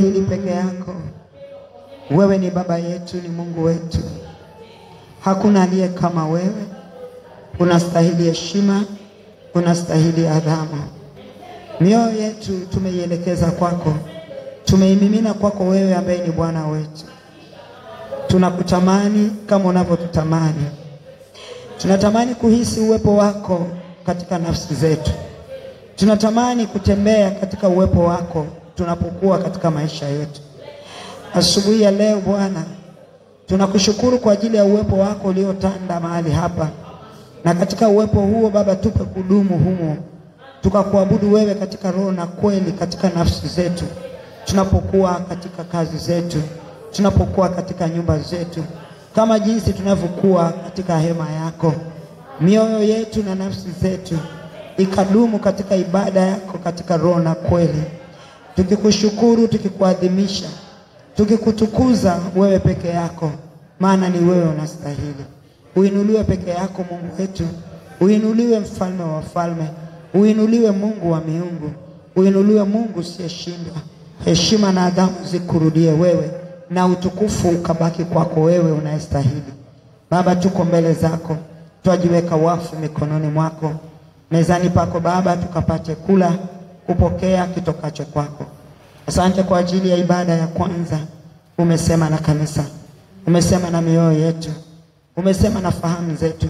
hili peke yako. Wewe ni baba yetu, ni Mungu wetu. Hakuna aliye kama wewe. Unastahili heshima, unastahili adhama. Mioyo yetu tumeielekeza kwako. Tumeimimina kwako wewe ambaye ni Bwana wetu. Tunakutamani kama unavyotutamani. Tunatamani kuhisi uwepo wako katika nafsi zetu. Tunatamani kutembea katika uwepo wako tunapokuwa katika maisha yetu. Asubuhi ya leo Bwana, tunakushukuru kwa ajili ya uwepo wako uliotanda mahali hapa. Na katika uwepo huo Baba, tupe kudumu humo. Tukakuabudu wewe katika roho na kweli katika nafsi zetu. Tunapokuwa katika kazi zetu, tunapokuwa katika nyumba zetu, kama jinsi tunavyokuwa katika hema yako. Mioyo yetu na nafsi zetu ikadumu katika ibada yako katika roho na kweli. Tukikushukuru, tukikuadhimisha, tukikutukuza wewe peke yako, maana ni wewe unastahili. Uinuliwe peke yako Mungu wetu. Uinuliwe mfalme wa wafalme. Uinuliwe Mungu wa miungu. Uinuliwe Mungu usiyeshindwa. Heshima na adhamu zikurudie wewe, na utukufu ukabaki kwako wewe unayestahili. Baba, tuko mbele zako, twajiweka wafu mikononi mwako. Mezani pako Baba, tukapate kula, kupokea kitokacho kwako. Asante kwa ajili ya ibada ya kwanza. Umesema na kanisa, umesema na mioyo yetu, umesema na fahamu zetu,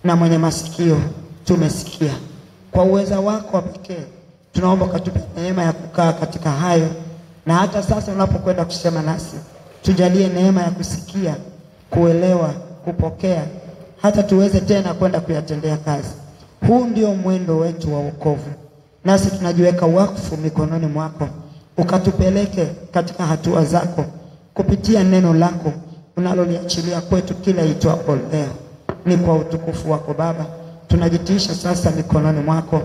na mwenye masikio tumesikia. Kwa uweza wako wa pekee tunaomba ukatupe neema ya kukaa katika hayo, na hata sasa unapokwenda kusema nasi, tujalie neema ya kusikia, kuelewa, kupokea, hata tuweze tena kwenda kuyatendea kazi. Huu ndio mwendo wetu wa wokovu, nasi tunajiweka wakfu mikononi mwako. Ukatupeleke katika hatua zako kupitia neno lako unaloliachilia kwetu kila itwapo leo. Ni kwa utukufu wako Baba, tunajitiisha sasa mikononi mwako.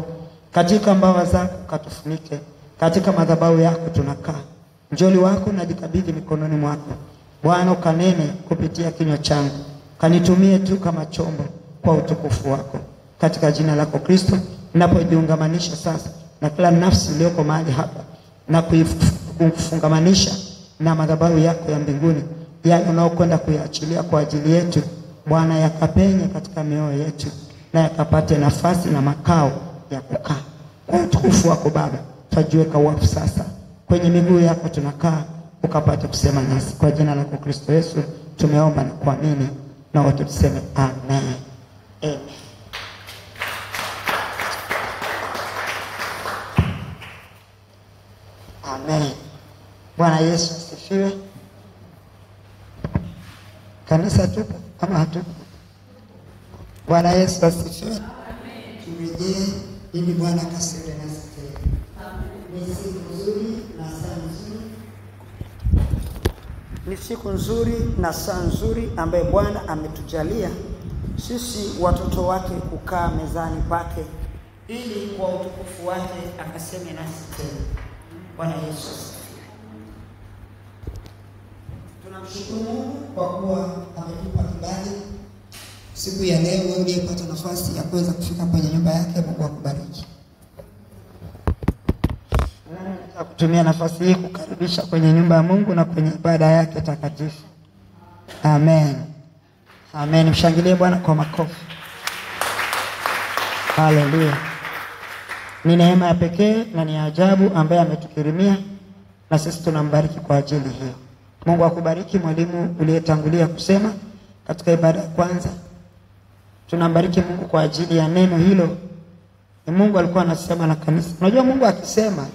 Katika mbawa zako katufunike, katika madhabahu yako tunakaa. Njoli wako najikabidhi mikononi mwako Bwana, ukanene kupitia kinywa changu. Kanitumie tu kama chombo kwa utukufu wako, katika jina lako Kristo. Ninapojiungamanisha sasa na kila nafsi iliyoko mahali hapa, na kufungamanisha na madhabahu yako ya mbinguni, yale unaokwenda kuyaachilia kwa ajili yetu Bwana, yakapenye katika mioyo yetu, na yakapate nafasi na makao ya kukaa. Kwa utukufu wako Baba, tujiweka wafu sasa kwenye miguu yako tunakaa, ukapate kusema nasi. Kwa jina lako Kristo Yesu tumeomba na kuamini, na wote tuseme amen. Amen. Amen. Bwana Yesu asifiwe. Kanisa tupo ama hatupo? Bwana Yesu asifiwe. Amen. Turejee ili Bwana kaseme nasi tena. Amen. Ni siku nzuri na saa nzuri. Ni siku nzuri na saa nzuri ambaye Bwana ametujalia sisi watoto wake kukaa mezani pake, ili kwa utukufu wake akaseme nasi tena. Bwana Yesu asifiwe. Tunamshukuru Mungu kwa kuwa ametupa kibali siku ya leo. Wewe uliyepata nafasi ya kuweza kufika kwenye nyumba yake, Mungu akubariki. Nataka kutumia nafasi hii kukaribisha kwenye nyumba ya Mungu na kwenye ibada yake takatifu. Amen. Amen. Mshangilie Bwana kwa makofi. Haleluya. Ni neema ya pekee na ni ajabu ambaye ametukirimia, na sisi tunambariki kwa ajili hiyo. Mungu akubariki mwalimu uliyetangulia kusema katika ibada ya kwanza. Tunambariki Mungu kwa ajili ya neno hilo. Ni Mungu alikuwa anasema na kanisa. Unajua Mungu akisema,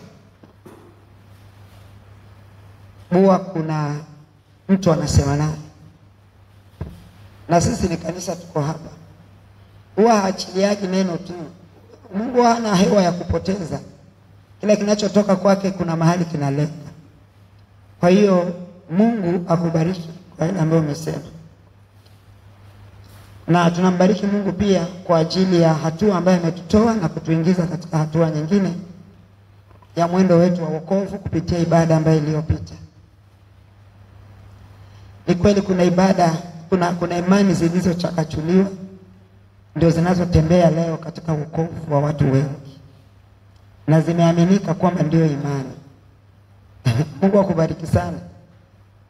huwa kuna mtu anasema naye. Na sisi ni kanisa tuko hapa. Huwa haachiliaji neno tu. Mungu hana hewa ya kupoteza. Kila kinachotoka kwake kuna mahali kinaleta. Kwa hiyo Mungu akubariki kwa ile ambayo umesema. Na tunambariki Mungu pia kwa ajili ya hatua ambayo ametutoa na kutuingiza katika hatua nyingine ya mwendo wetu wa wokovu kupitia ibada ambayo iliyopita. Ni kweli kuna ibada, kuna imani zilizochakachuliwa ndio zinazotembea leo katika wokovu wa watu wengi, na zimeaminika kwamba ndio imani. Mungu akubariki sana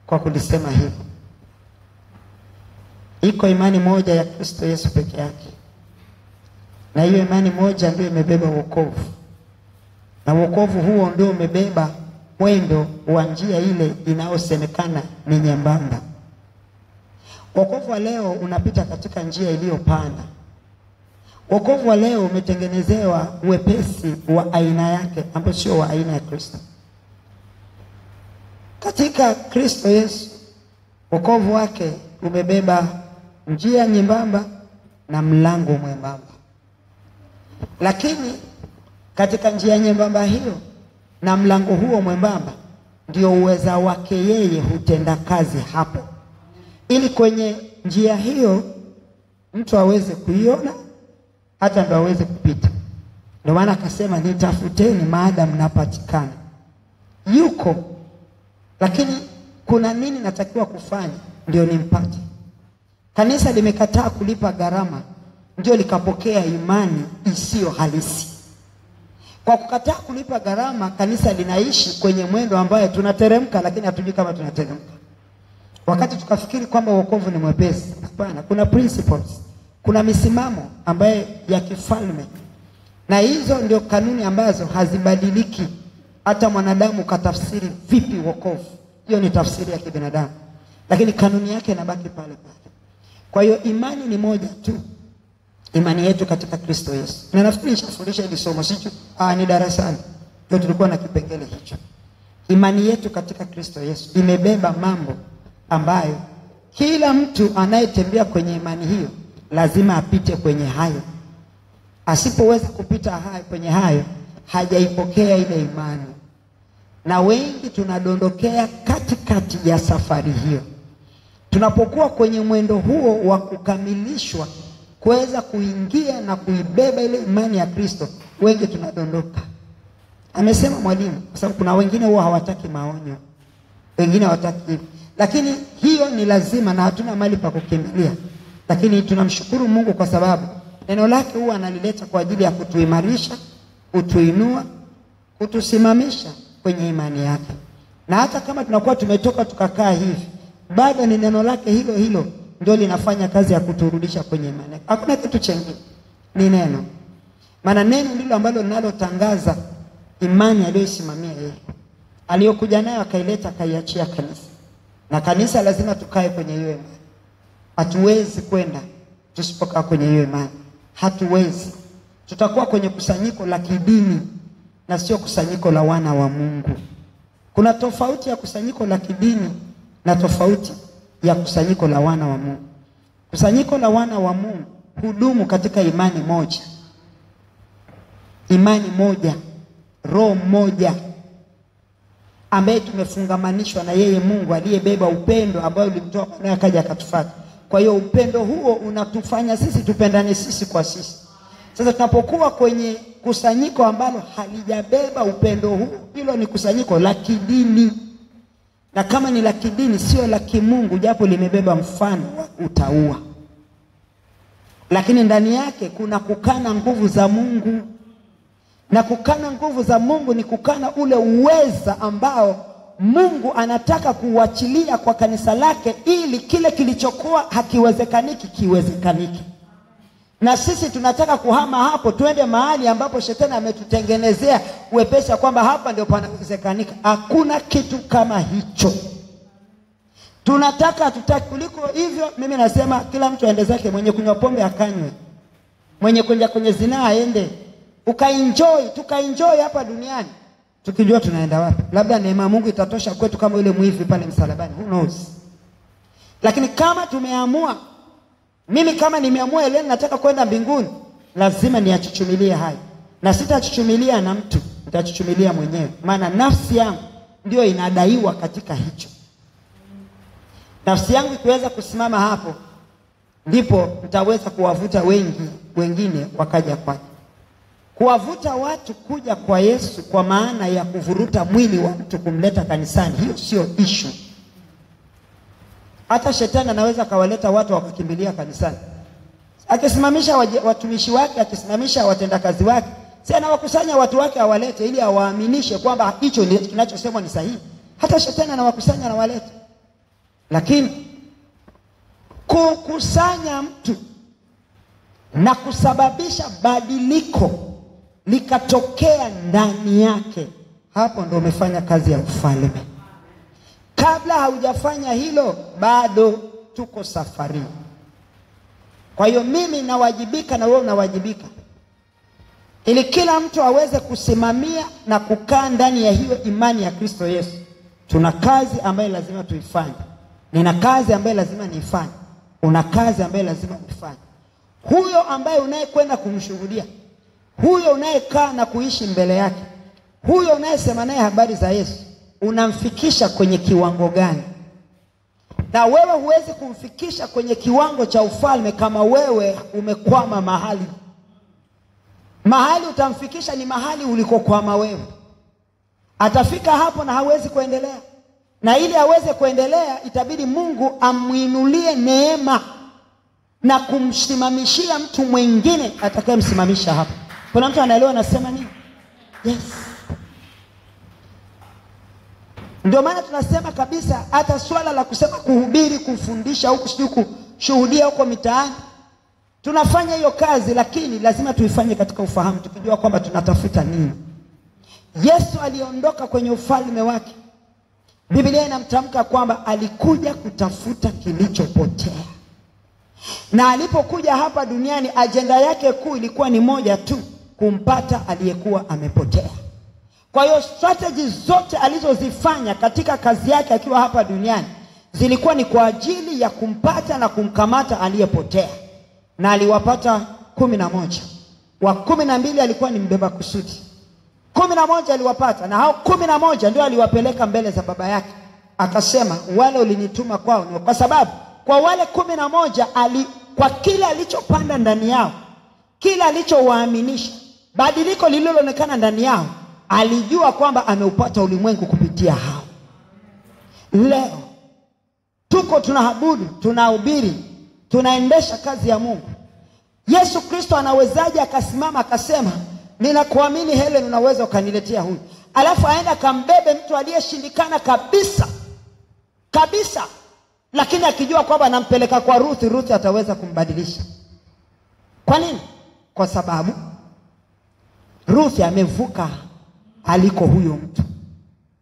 kwa kulisema hivyo. Iko imani moja ya Kristo Yesu peke yake, na hiyo imani moja ndio imebeba wokovu, na wokovu huo ndio umebeba mwendo wa njia ile inayosemekana ni nyembamba. Wokovu wa leo unapita katika njia iliyopanda. Wokovu wa leo umetengenezewa uwepesi wa aina yake ambao sio wa aina ya Kristo. Katika Kristo Yesu wokovu wake umebeba njia nyembamba na mlango mwembamba. Lakini katika njia nyembamba hiyo na mlango huo mwembamba ndio uweza wake yeye hutenda kazi hapo, ili kwenye njia hiyo mtu aweze kuiona, hata ndo aweze kupita. Ndio maana akasema nitafuteni maadamu mnapatikana. Yuko, lakini kuna nini natakiwa kufanya ndio nimpate? Kanisa limekataa kulipa gharama, ndio likapokea imani isiyo halisi. Kwa kukataa kulipa gharama, kanisa linaishi kwenye mwendo ambaye tunateremka, lakini hatujui kama tunateremka. Wakati tukafikiri kwamba wokovu ni mwepesi, hapana, kuna principles, kuna misimamo ambaye ya kifalme, na hizo ndio kanuni ambazo hazibadiliki. Hata mwanadamu katafsiri vipi wokovu, hiyo ni tafsiri ya kibinadamu, lakini kanuni yake inabaki pale pale. Kwa hiyo imani ni moja tu, imani yetu katika Kristo Yesu. Na nafikiri nishafundisha hili somo sicho, ni darasani ndio tulikuwa na kipengele hicho. Imani yetu katika Kristo Yesu imebeba mambo ambayo kila mtu anayetembea kwenye imani hiyo lazima apite kwenye hayo. Asipoweza kupita kwenye hayo, hajaipokea ile imani. Na wengi tunadondokea katikati ya safari hiyo. Tunapokuwa kwenye mwendo huo wa kukamilishwa, kuweza kuingia na kuibeba ile imani ya Kristo, wengi tunadondoka. Amesema mwalimu, kwa sababu kuna wengine huwa hawataki maonyo, wengine hawataki, lakini hiyo ni lazima na hatuna mali pa kukimbilia. Lakini tunamshukuru Mungu kwa sababu neno lake huwa analileta kwa ajili ya kutuimarisha, kutuinua, kutusimamisha kwenye imani yake. Na hata kama tunakuwa tumetoka tukakaa hivi, bado ni neno lake hilo hilo ndio linafanya kazi ya kuturudisha kwenye imani. Hakuna kitu chengine, ni neno. Maana neno ndilo ambalo linalotangaza imani aliyoisimamia yeye, aliyokuja nayo akaileta, akaiachia kanisa. Na kanisa lazima tukae kwenye hiyo imani. Hatuwezi kwenda tusipokaa kwenye hiyo imani, hatuwezi. Tutakuwa kwenye kusanyiko la kidini na sio kusanyiko la wana wa Mungu. Kuna tofauti ya kusanyiko la kidini na tofauti ya kusanyiko la wana wa Mungu. Kusanyiko la wana wa Mungu hudumu katika imani moja, imani moja, roho moja, ambaye tumefungamanishwa na yeye Mungu aliyebeba upendo ambao ulimtoa mwanae akaja akatufuata. Kwa hiyo upendo huo unatufanya sisi tupendane sisi kwa sisi. Sasa tunapokuwa kwenye kusanyiko ambalo halijabeba upendo huu, hilo ni kusanyiko la kidini. Na kama ni la kidini, sio la kimungu, japo limebeba mfano wa utaua. Lakini ndani yake kuna kukana nguvu za Mungu. Na kukana nguvu za Mungu ni kukana ule uweza ambao Mungu anataka kuachilia kwa kanisa lake, ili kile kilichokuwa hakiwezekaniki kiwezekaniki. Na sisi tunataka kuhama hapo, tuende mahali ambapo shetani ametutengenezea uwepesi kwamba hapa ndio panawezekanika. Hakuna kitu kama hicho. Tunataka tutaki kuliko hivyo. Mimi nasema kila mtu aende zake, mwenye kunywa pombe akanywe, mwenye kwenda kwenye zinaa aende, ukaenjoy, tukaenjoy hapa duniani. Tukijua tunaenda wapi, labda neema ya Mungu itatosha kwetu kama yule mwivi pale msalabani, who knows. Lakini kama tumeamua, mimi kama nimeamua leo nataka kwenda mbinguni, lazima niachuchumilie hai. Na sitachuchumilia na mtu, nitachuchumilia mwenyewe. Maana nafsi yangu ndio inadaiwa katika hicho. Nafsi yangu ikiweza kusimama hapo, ndipo nitaweza kuwavuta wengine wakaja kwake. Kuwavuta watu kuja kwa Yesu kwa maana ya kuvuruta mwili wa mtu kumleta kanisani, hiyo sio issue. Hata shetani anaweza kawaleta watu wakakimbilia kanisani. Akisimamisha watumishi wake, akisimamisha watendakazi wake, Si anawakusanya watu wake awalete ili awaaminishe kwamba hicho ndicho kinachosemwa ni sahihi. Hata shetani anawakusanya na walete. Lakini kukusanya mtu na kusababisha badiliko likatokea ndani yake, hapo ndo umefanya kazi ya ufalme. Kabla haujafanya hilo, bado tuko safari. Kwa hiyo mimi nawajibika na wewe unawajibika, ili kila mtu aweze kusimamia na kukaa ndani ya hiyo imani ya Kristo Yesu. Tuna kazi ambayo lazima tuifanye. Nina kazi ambayo lazima niifanye. Una kazi ambayo lazima uifanye. Huyo ambaye unayekwenda kumshuhudia, huyo unayekaa na kuishi mbele yake, huyo unayesema naye habari za Yesu, unamfikisha kwenye kiwango gani? Na wewe huwezi kumfikisha kwenye kiwango cha ufalme kama wewe umekwama mahali. Mahali utamfikisha ni mahali ulikokwama wewe. Atafika hapo na hawezi kuendelea. Na ili aweze kuendelea, itabidi Mungu amuinulie neema na kumsimamishia mtu mwingine atakayemsimamisha hapo. Kuna mtu anaelewa nasema nini? Yes. Ndio maana tunasema kabisa, hata swala la kusema kuhubiri, kufundisha huko, sio kushuhudia huko mitaani, tunafanya hiyo kazi, lakini lazima tuifanye katika ufahamu, tukijua kwamba tunatafuta nini. Yesu aliondoka kwenye ufalme wake. Biblia inamtamka kwamba alikuja kutafuta kilichopotea. Na alipokuja hapa duniani, ajenda yake kuu ilikuwa ni moja tu, kumpata aliyekuwa amepotea. Kwa hiyo strategy zote alizozifanya katika kazi yake akiwa hapa duniani zilikuwa ni kwa ajili ya kumpata na kumkamata aliyepotea. Na aliwapata 11. Wa 12 alikuwa ni mbeba kusudi. 11 aliwapata, na hao 11 ndio aliwapeleka mbele za baba yake. Akasema, wale ulinituma kwao ni kwa sababu kwa wale 11 kwa kila alichopanda ndani yao, kila alichowaaminisha, badiliko lililoonekana ndani yao, alijua kwamba ameupata ulimwengu kupitia hao. Leo tuko tunaabudu, tunahubiri, tunaendesha kazi ya Mungu. Yesu Kristo anawezaje akasimama akasema, ninakuamini Helen, unaweza ukaniletea huyu, alafu aenda kambebe mtu aliyeshindikana kabisa kabisa, lakini akijua kwamba anampeleka kwa Ruth ataweza kumbadilisha? Kwa nini? Kwa sababu Ruth amevuka aliko huyo mtu.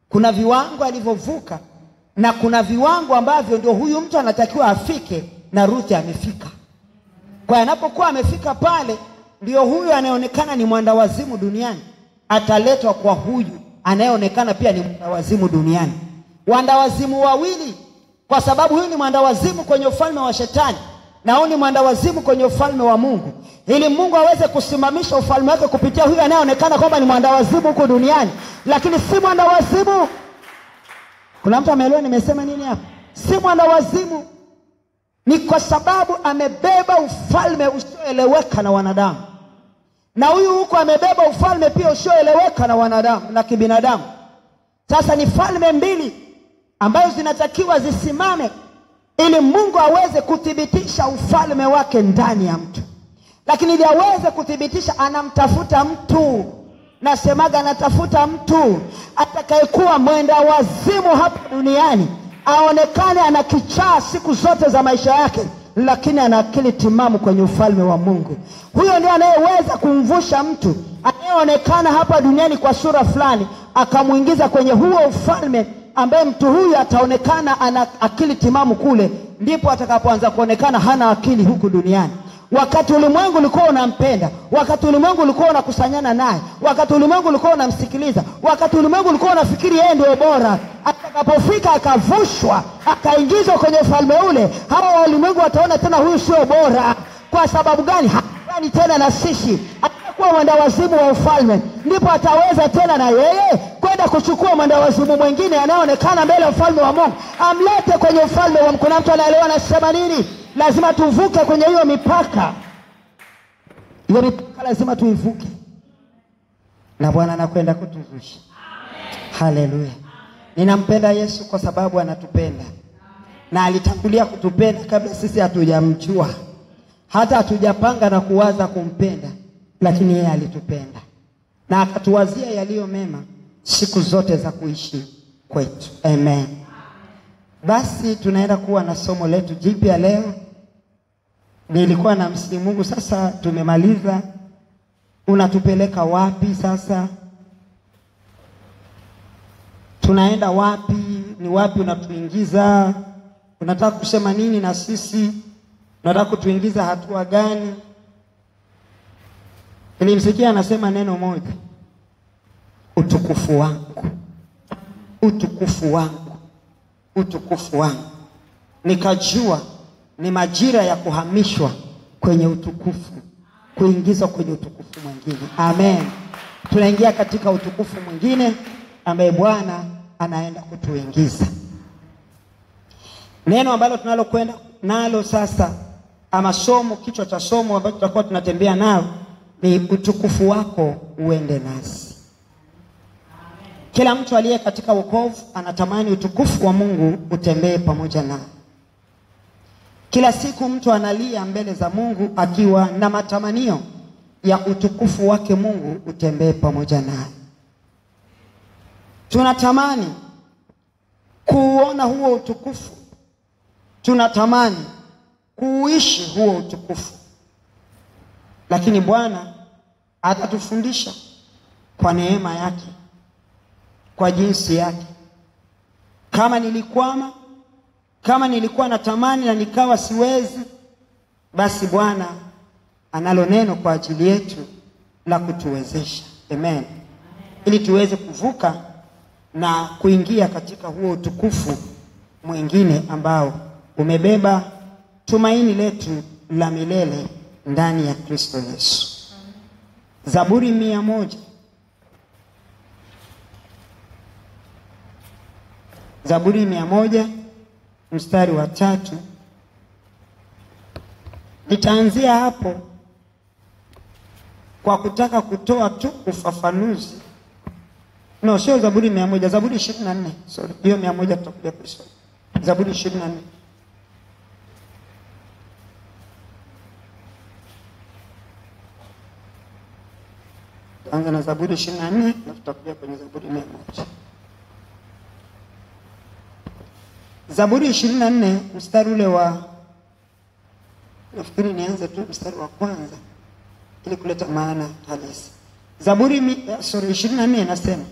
Kuna viwango alivyovuka, na kuna viwango ambavyo ndio huyu mtu anatakiwa afike, na Ruth amefika. Kwa anapokuwa amefika pale, ndio huyu anayeonekana ni mwandawazimu duniani ataletwa kwa huyu anayeonekana pia ni mwandawazimu duniani. Wandawazimu wawili, kwa sababu huyu ni mwandawazimu kwenye ufalme wa shetani na huyu ni mwandawazimu kwenye ufalme wa Mungu. Ili Mungu aweze kusimamisha ufalme wake kupitia huyu anayeonekana kwamba ni mwandawazimu huko duniani, lakini si mwandawazimu. Kuna mtu ameelewa nimesema nini hapa? Si mwandawazimu. Ni kwa sababu amebeba ufalme usioeleweka na wanadamu. Na huyu huko amebeba ufalme pia usioeleweka na wanadamu na kibinadamu. Sasa ni falme mbili ambazo zinatakiwa zisimame ili Mungu aweze kuthibitisha ufalme wake ndani ya mtu. Lakini ili aweze kuthibitisha, anamtafuta mtu. Nasemaga anatafuta mtu atakayekuwa mwenda wazimu hapa duniani, aonekane ana kichaa siku zote za maisha yake, lakini ana akili timamu kwenye ufalme wa Mungu. Huyo ndiye anayeweza kumvusha mtu anayeonekana hapa duniani kwa sura fulani, akamuingiza kwenye huo ufalme ambaye mtu huyu ataonekana ana akili timamu kule, ndipo atakapoanza kuonekana hana akili huku duniani. Wakati ulimwengu ulikuwa unampenda, wakati ulimwengu ulikuwa unakusanyana naye, wakati ulimwengu ulikuwa unamsikiliza, wakati ulimwengu ulikuwa unafikiri yeye ndio bora, atakapofika akavushwa, akaingizwa kwenye ufalme ule, hawa ulimwengu wataona tena huyu sio bora. Kwa sababu gani? Hapani tena na sisi. Atakuwa mwendawazimu wa ufalme, ndipo ataweza tena na yeye kwenda kuchukua mwendawazimu mwingine anayeonekana mbele ya ufalme wa Mungu, amlete kwenye ufalme wa Mungu. Kuna mtu anaelewa nasema nini? Lazima tuvuke kwenye hiyo mipaka. Hiyo mipaka lazima tuivuke, na Bwana anakwenda kutuvusha. Haleluya. Ninampenda Yesu kwa sababu anatupenda, na alitangulia kutupenda kabla sisi hatujamjua, hata hatujapanga na kuwaza kumpenda, lakini yeye alitupenda. na akatuwazia yaliyo mema siku zote za kuishi kwetu. Amen. Basi tunaenda kuwa na somo letu jipya leo. Nilikuwa na msihi Mungu, sasa tumemaliza, unatupeleka wapi sasa? Tunaenda wapi? Ni wapi unatuingiza? Unataka kusema nini na sisi? Unataka kutuingiza hatua gani? Nilimsikia anasema neno moja, utukufu wangu, utukufu wangu, utukufu wangu. Nikajua ni majira ya kuhamishwa kwenye utukufu, kuingizwa kwenye utukufu mwingine. Amen. Tunaingia katika utukufu mwingine ambaye Bwana anaenda kutuingiza. Neno ambalo tunalokwenda nalo sasa, ama somo, kichwa cha somo ambacho tutakuwa tunatembea nao ni utukufu wako uende nasi. Kila mtu aliye katika wokovu anatamani utukufu wa Mungu utembee pamoja naye. Kila siku mtu analia mbele za Mungu akiwa na matamanio ya utukufu wake Mungu utembee pamoja naye. Tunatamani kuona huo utukufu. Tunatamani kuishi huo utukufu. Lakini Bwana atatufundisha kwa neema yake, kwa jinsi yake. Kama nilikwama, kama nilikuwa natamani na nikawa siwezi, basi Bwana analo neno kwa ajili yetu la kutuwezesha. Amen. Ili tuweze kuvuka na kuingia katika huo utukufu mwingine ambao umebeba tumaini letu la milele ndani ya Kristo Yesu. Zaburi 100. Zaburi 100 mstari wa 3. Nitaanzia hapo kwa kutaka kutoa tu ufafanuzi. No, sio Zaburi 100, Zaburi 24. Sorry, hiyo 100 tutakuja kusoma. Zaburi 24. Anza na Zaburi 24 na tutakuja kwenye Zaburi 100. Zaburi 24 mstari ule wa, nafikiri nianze tu mstari wa kwanza ili kuleta maana halisi. Zaburi 24 inasema,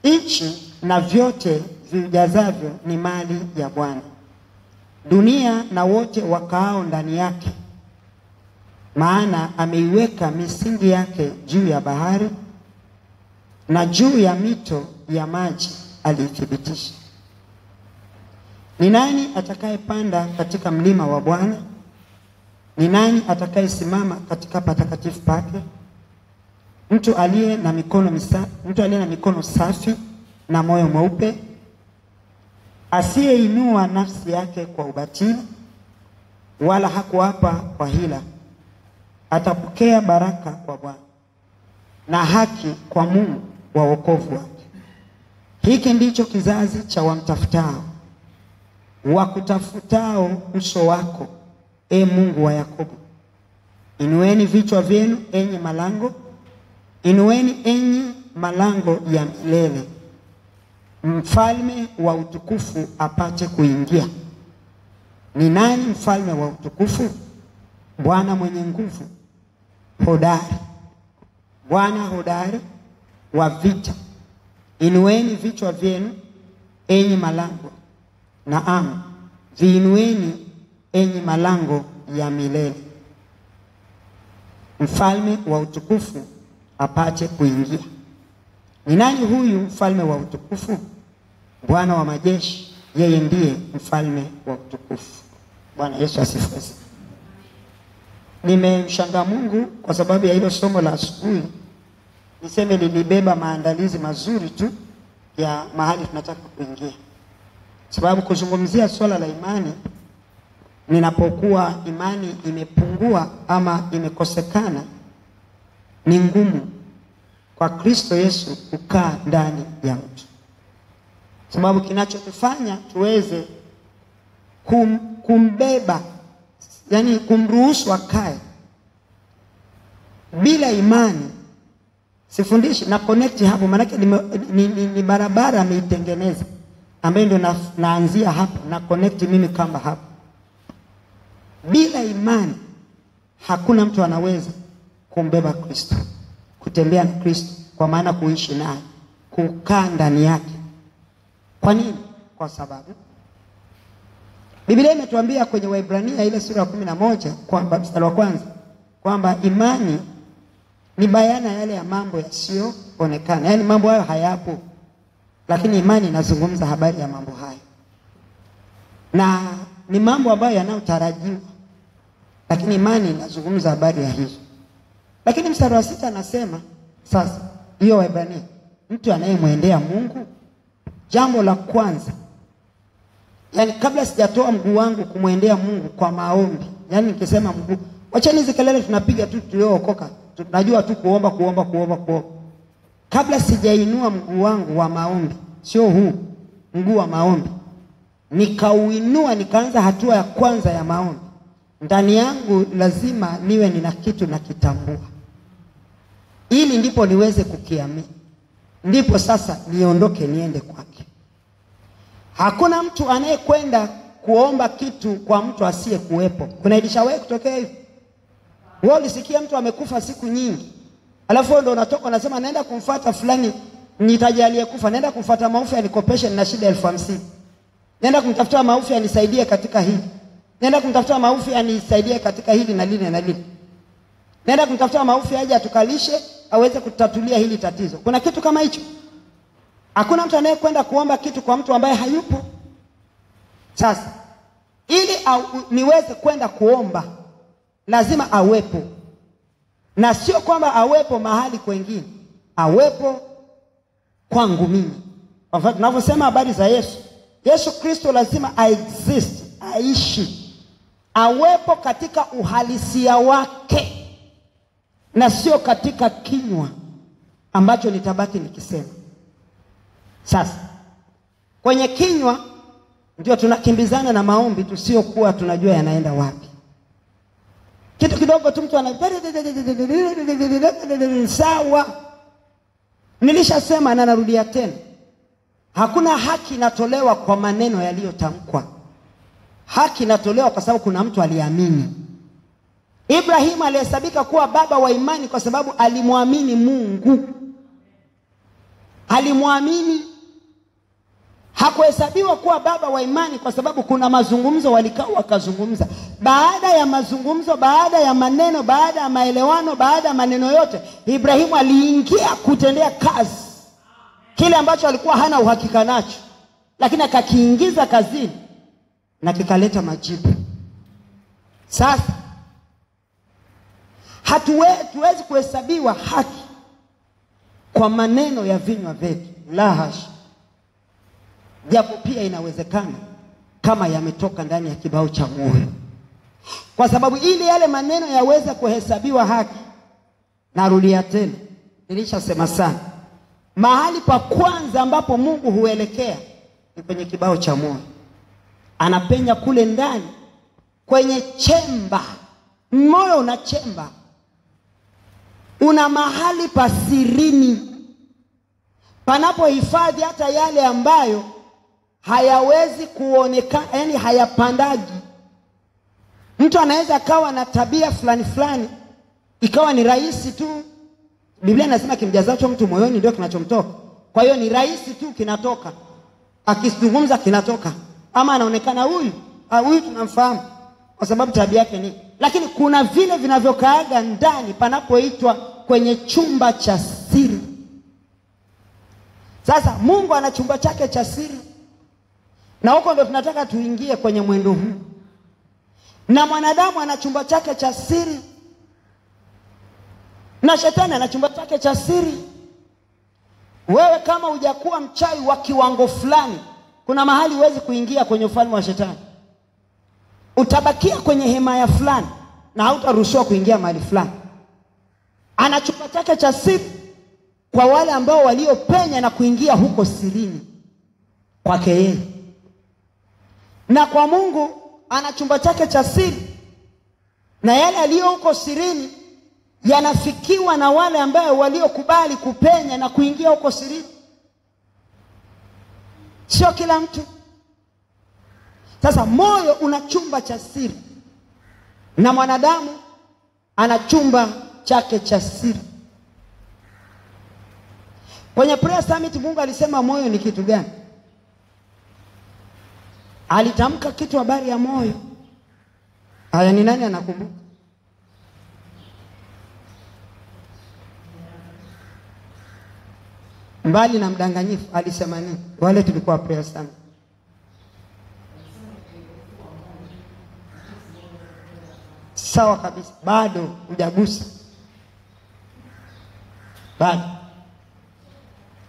nchi na vyote vijazavyo ni mali ya Bwana, dunia na wote wakaao ndani yake. Maana ameiweka misingi yake juu ya bahari, na juu ya mito ya maji aliithibitisha. Ni nani atakayepanda katika mlima wa Bwana? Ni nani atakayesimama katika patakatifu pake? Mtu aliye na mikono safi na moyo mweupe, asiyeinua nafsi yake kwa ubatili, wala hakuapa kwa hila. Atapokea baraka kwa Bwana na haki kwa Mungu wa wokovu wake. Hiki ndicho kizazi cha wamtafutao, wakutafutao uso wako, e Mungu wa Yakobo. Inueni vichwa vyenu enyi malango, inueni enyi malango ya milele, mfalme wa utukufu apate kuingia. Ni nani mfalme wa utukufu? Bwana mwenye nguvu, hodari, Bwana hodari wa vita. Inueni vichwa vyenu enyi malango, naam, viinueni enyi malango ya milele, mfalme wa utukufu apate kuingia. Ni nani huyu mfalme wa utukufu? Bwana wa majeshi, yeye ndiye mfalme wa utukufu. Bwana Yesu asifiwe. Nimemshangaa Mungu kwa sababu ya hilo somo la asubuhi. Niseme lilibeba maandalizi mazuri tu ya mahali tunataka kuingia. Sababu kuzungumzia swala la imani, ninapokuwa imani imepungua ama imekosekana, ni ngumu kwa Kristo Yesu kukaa ndani ya mtu. Sababu kinachotufanya tuweze kumbeba, yani kumruhusu akae bila imani, Sifundishi na connect hapo, maana ni barabara ameitengeneza ambayo ndio naanzia hapo na connect mimi kamba hapo. Bila imani hakuna mtu anaweza kumbeba Kristo, kutembea na Kristo, kwa maana kuishi naye, kukaa ndani yake. Kwa nini? Kwa sababu Biblia imetuambia kwenye Waebrania ile sura ya 11 kwamba mstari wa kwanza kwamba imani ni bayana yale ya mambo yasiyoonekana. Yaani mambo hayo hayapo, lakini imani inazungumza habari ya mambo hayo. Na ni mambo ambayo yanayotarajiwa, lakini imani inazungumza habari ya hizo. Lakini mstari wa 6 anasema sasa, hiyo Waebrania, mtu anayemwendea Mungu, jambo la kwanza, yani kabla sijatoa mguu wangu kumwendea Mungu kwa maombi, yani nikisema mguu, wacha hizi kelele tunapiga tu tuliookoka, tunajua tu kuomba. Kabla sijainua mguu wangu wa maombi, sio huu mguu wa maombi, nikauinua, nikaanza hatua ya kwanza ya maombi, ndani yangu lazima niwe nina kitu na kitambua, ili ndipo niweze kukiamini, ndipo sasa niondoke niende kwake. Hakuna mtu anayekwenda kuomba kitu kwa mtu asiye kuwepo. Kuna ilishawahi kutokea hivi? Wewe ulisikia mtu amekufa siku nyingi, alafu wewe ndio unatoka unasema naenda kumfuata fulani nitaje aliyekufa, naenda kumfuata Maufi anikopeshe na shida 50,000. Naenda kumtafuta Maufi anisaidie katika hili. Naenda kumtafuta Maufi anisaidie katika hili na lile na lile. Naenda kumtafuta Maufi aje atukalishe aweze kutatulia hili tatizo. Kuna kitu kama hicho? Hakuna mtu anayekwenda kuomba kitu kwa mtu ambaye hayupo. Sasa ili niweze kwenda kuomba lazima awepo. Na sio kwamba awepo mahali kwengine, awepo kwangu mimi. Kwa mfano tunavyosema habari za Yesu Kristo lazima exist, aishi, awepo katika uhalisia wake, na sio katika kinywa ambacho nitabaki nikisema. Sasa kwenye kinywa ndio tunakimbizana na maombi tusiokuwa tunajua yanaenda wapi. Kitu kidogo tu mtu ana sawa. Nilishasema na narudia tena, hakuna haki inatolewa kwa maneno yaliyotamkwa. Haki inatolewa kwa sababu kuna mtu aliamini. Ibrahim alihesabika kuwa baba wa imani kwa sababu alimwamini Mungu. Alimwamini. Hakuhesabiwa kuwa baba wa imani kwa sababu kuna mazungumzo walikaa wakazungumza. Baada ya mazungumzo, baada ya maneno, baada ya maelewano, baada ya maneno yote, Ibrahimu aliingia kutendea kazi kile ambacho alikuwa hana uhakika nacho, lakini akakiingiza kazini na kikaleta majibu. Sasa hatuwezi kuhesabiwa haki kwa maneno ya vinywa vyetu, la hasha. Japo pia inawezekana kama yametoka ndani ya kibao cha moyo. Kwa sababu ili yale maneno yaweze kuhesabiwa haki, narudia tena, nilishasema sana, mahali pa kwanza ambapo Mungu huelekea ni kwenye kibao cha moyo. Anapenya kule ndani kwenye chemba. Moyo una chemba, una mahali pa sirini panapohifadhi hata yale ambayo hayawezi kuonekana, yani hayapandagi. Mtu anaweza kawa na tabia fulani fulani ikawa ni rahisi tu. Biblia inasema kimjazacho mtu moyoni ndio kinachomtoka. Kwa hiyo ni rahisi tu kinatoka. Akizungumza kinatoka. Ama anaonekana huyu tunamfahamu kwa sababu tabia yake ni. Lakini kuna vile vinavyokaaga ndani panapoitwa kwenye chumba cha siri. Sasa Mungu ana chumba chake cha siri, na huko ndio tunataka tuingie kwenye mwendo huu. Na mwanadamu ana chumba chake cha siri, na shetani ana chumba chake cha siri. Wewe kama hujakuwa mchawi wa kiwango fulani, kuna mahali huwezi kuingia kwenye ufalme wa shetani. Utabakia kwenye hemaya fulani na hautaruhusiwa kuingia mahali fulani. Ana chumba chake cha siri kwa wale ambao waliopenya na kuingia huko sirini kwake yeye. Na kwa Mungu ana chumba chake cha siri, na yale aliyo huko sirini yanafikiwa na wale ambao waliokubali kupenya na kuingia huko sirini. Sio kila mtu. Sasa moyo una chumba cha siri, na mwanadamu ana chumba chake cha siri. Kwenye prayer summit Mungu alisema moyo ni kitu gani? Alitamka kitu habari ya moyo. Haya, ni nani anakumbuka? Mbali na mdanganyifu alisema nini? Wale tulikuwa prayer summit. Sawa kabisa, bado hujagusa. Bado.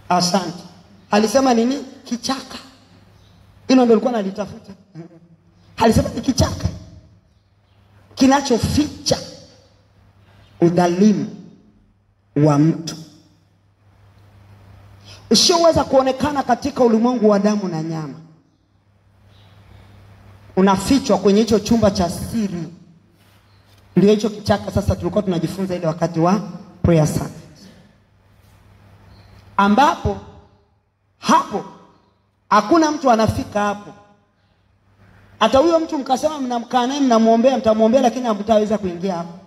Asante. Alisema nini? Kichaka. Hilo ndio alikuwa analitafuta. Alisema ni kichaka kinachoficha udhalimu wa mtu usioweza kuonekana katika ulimwengu wa damu na nyama. Unafichwa kwenye hicho chumba cha siri. Ndio hicho kichaka. Sasa tulikuwa tunajifunza ile wakati wa prayer service, ambapo hapo hakuna mtu anafika hapo. Hata huyo mtu mkasema mnamkaa naye mnamuombea, mtamuombea, lakini hamtaweza kuingia hapo.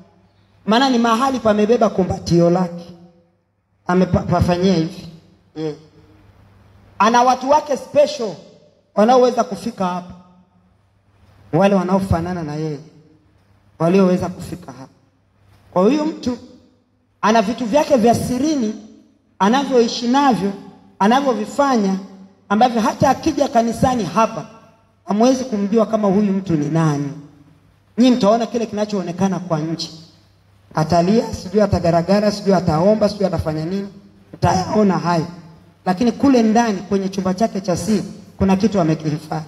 Maana ni mahali pamebeba kumbatio lake. Amepafanyia hivi. Yeah. Ana watu wake special wanaoweza kufika hapo. Wale wanaofanana na yeye walioweza kufika hapo. Kwa hiyo mtu ana vitu vyake vya sirini anavyoishi navyo, anavyovifanya, ambavyo hata akija kanisani hapa hamwezi kumjua kama huyu mtu ni nani. Nyinyi mtaona kile kinachoonekana kwa nje. Atalia, sijui atagaragara, sijui ataomba, sijui atafanya nini. Mtayaona hayo. Lakini kule ndani kwenye chumba chake cha siri kuna kitu amekihifadhi.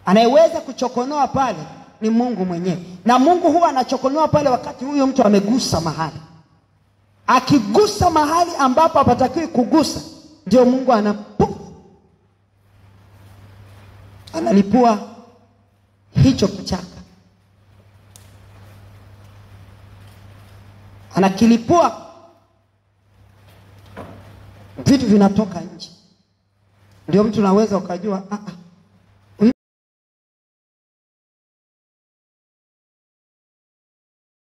Anayeweza kuchokonoa pale ni Mungu mwenyewe. Na Mungu huwa anachokonoa pale wakati huyo mtu amegusa mahali. Akigusa mahali ambapo hapatakiwi kugusa, ndio Mungu analipua hicho kichaka. Anakilipua, vitu vinatoka nje. Ndio mtu anaweza ukajua